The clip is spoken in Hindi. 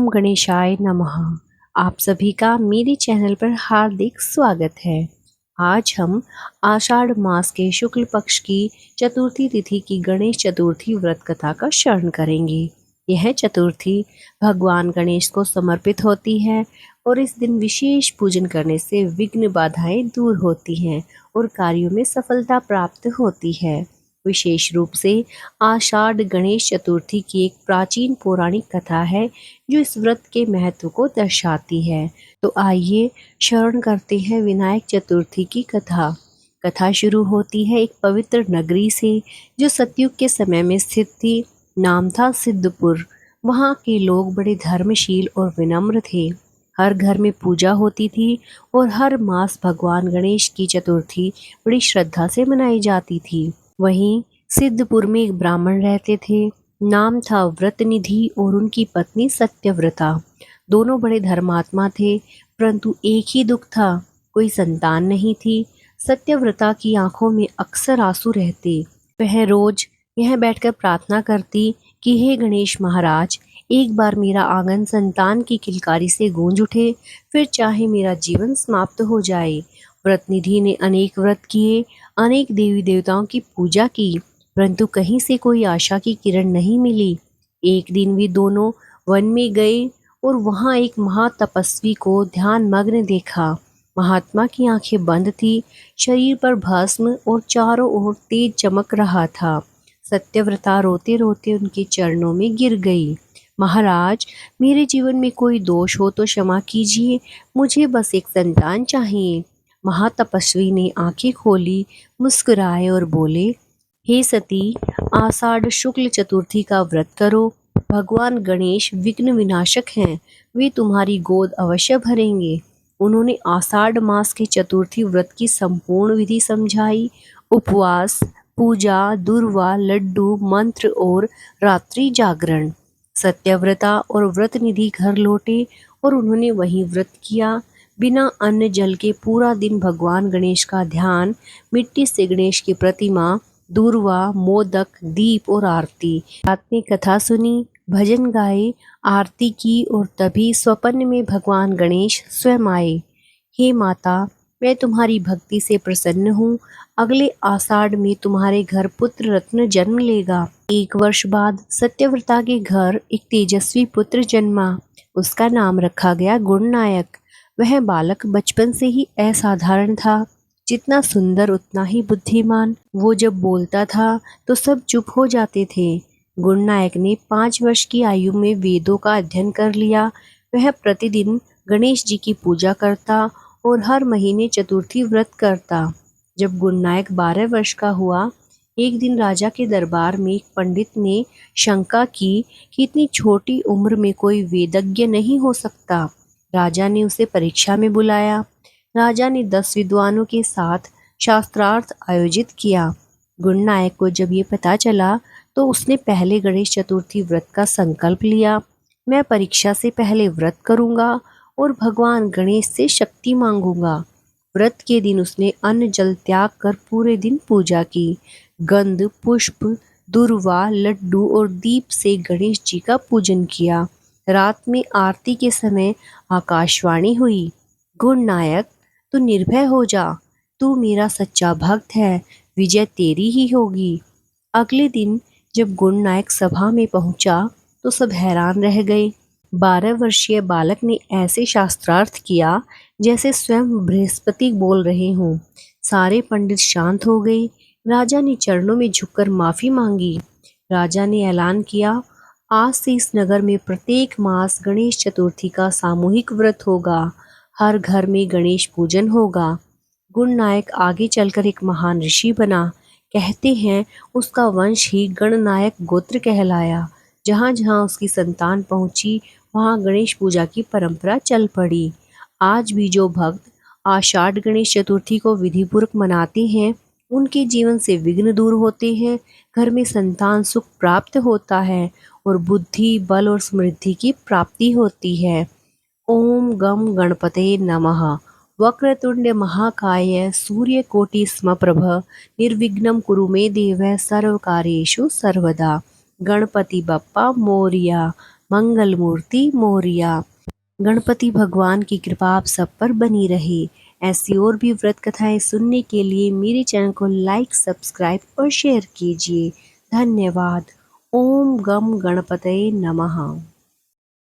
ओम गणेशाय नमः। आप सभी का मेरे चैनल पर हार्दिक स्वागत है। आज हम आषाढ़ मास के शुक्ल पक्ष की चतुर्थी तिथि की गणेश चतुर्थी व्रत कथा का श्रवण करेंगे। यह चतुर्थी भगवान गणेश को समर्पित होती है और इस दिन विशेष पूजन करने से विघ्न बाधाएं दूर होती हैं और कार्यों में सफलता प्राप्त होती है। विशेष रूप से आषाढ़ गणेश चतुर्थी की एक प्राचीन पौराणिक कथा है जो इस व्रत के महत्व को दर्शाती है। तो आइए श्रवण करते हैं विनायक चतुर्थी की कथा। कथा शुरू होती है एक पवित्र नगरी से जो सतयुग के समय में स्थित थी। नाम था सिद्धपुर। वहाँ के लोग बड़े धर्मशील और विनम्र थे। हर घर में पूजा होती थी और हर मास भगवान गणेश की चतुर्थी बड़ी श्रद्धा से मनाई जाती थी। वहीं सिद्धपुर में एक ब्राह्मण रहते थे। नाम था व्रतनिधि और उनकी पत्नी सत्यव्रता। दोनों बड़े धर्मात्मा थे, परंतु एक ही दुख था, कोई संतान नहीं थी। सत्यव्रता की आंखों में अक्सर आंसू रहते। वह रोज यह बैठकर प्रार्थना करती कि हे गणेश महाराज, एक बार मेरा आंगन संतान की किलकारी से गूंज उठे, फिर चाहे मेरा जीवन समाप्त हो जाए। व्रतनिधि ने अनेक व्रत किए, अनेक देवी देवताओं की पूजा की, परंतु कहीं से कोई आशा की किरण नहीं मिली। एक दिन वे दोनों वन में गए और वहां एक महातपस्वी को ध्यान मग्न देखा। महात्मा की आंखें बंद थी, शरीर पर भस्म और चारों ओर तेज चमक रहा था। सत्यव्रता रोते रोते उनके चरणों में गिर गई। महाराज, मेरे जीवन में कोई दोष हो तो क्षमा कीजिए, मुझे बस एक संतान चाहिए। महातपस्वी ने आंखें खोली, मुस्कुराए और बोले, हे सती, आषाढ़ शुक्ल चतुर्थी का व्रत करो। भगवान गणेश विघ्न विनाशक हैं, वे तुम्हारी गोद अवश्य भरेंगे। उन्होंने आषाढ़ मास के चतुर्थी व्रत की संपूर्ण विधि समझाई। उपवास, पूजा, दुर्वा, लड्डू, मंत्र और रात्रि जागरण। सत्यव्रता और व्रतनिधि घर लौटे और उन्होंने वहीं व्रत किया। बिना अन्न जल के पूरा दिन भगवान गणेश का ध्यान, मिट्टी से गणेश की प्रतिमा, दूर्वा, मोदक, दीप और आरती। रात में कथा सुनी, भजन गाए, आरती की और तभी स्वप्न में भगवान गणेश स्वयं आए। हे माता, मैं तुम्हारी भक्ति से प्रसन्न हूँ। अगले आषाढ़ में तुम्हारे घर पुत्र रत्न जन्म लेगा। 1 वर्ष बाद सत्यव्रता के घर एक तेजस्वी पुत्र जन्मा। उसका नाम रखा गया गुणनायक। वह बालक बचपन से ही असाधारण था, जितना सुंदर उतना ही बुद्धिमान। वो जब बोलता था तो सब चुप हो जाते थे। गुणनायक ने 5 वर्ष की आयु में वेदों का अध्ययन कर लिया। वह प्रतिदिन गणेश जी की पूजा करता और हर महीने चतुर्थी व्रत करता। जब गुणनायक 12 वर्ष का हुआ, एक दिन राजा के दरबार में एक पंडित ने शंका की कि इतनी छोटी उम्र में कोई वेदज्ञ नहीं हो सकता। राजा ने उसे परीक्षा में बुलाया। राजा ने 10 विद्वानों के साथ शास्त्रार्थ आयोजित किया। गुणनायक को जब ये पता चला तो उसने पहले गणेश चतुर्थी व्रत का संकल्प लिया। मैं परीक्षा से पहले व्रत करूंगा और भगवान गणेश से शक्ति मांगूंगा। व्रत के दिन उसने अन्न जल त्याग कर पूरे दिन पूजा की। गंध, पुष्प, दुर्वा, लड्डू और दीप से गणेश जी का पूजन किया। रात में आरती के समय आकाशवाणी हुई, गुणनायक, तू निर्भय हो जा, तू मेरा सच्चा भक्त है, विजय तेरी ही होगी। अगले दिन जब गुणनायक सभा में पहुंचा तो सब हैरान रह गए। 12 वर्षीय बालक ने ऐसे शास्त्रार्थ किया जैसे स्वयं बृहस्पति बोल रहे हों। सारे पंडित शांत हो गए। राजा ने चरणों में झुककर माफी मांगी। राजा ने ऐलान किया, आज से इस नगर में प्रत्येक मास गणेश चतुर्थी का सामूहिक व्रत होगा। हर घर में गणेश पूजन होगा। गुणनायक आगे चलकर एक महान ऋषि बना। कहते हैं उसका वंश ही गणनायक गोत्र कहलाया। जहाँ जहाँ उसकी संतान पहुंची, वहाँ गणेश पूजा की परंपरा चल पड़ी। आज भी जो भक्त आषाढ़ गणेश चतुर्थी को विधिपूर्वक मनाते हैं, उनके जीवन से विघ्न दूर होते हैं, घर में संतान सुख प्राप्त होता है और बुद्धि, बल और समृद्धि की प्राप्ति होती है। ओम गम गणपते नमः। वक्रतुंड महाकाय सूर्यकोटि समप्रभ निर्विघ्नं कुरु मे देव सर्वकार्येषु सर्वदा। गणपति बप्पा मोरिया। मंगल मूर्ति मोरिया। गणपति भगवान की कृपा आप सब पर बनी रहे। ऐसी और भी व्रत कथाएं सुनने के लिए मेरे चैनल को लाइक, सब्सक्राइब और शेयर कीजिए। धन्यवाद। ओम गम गणपतये नमः।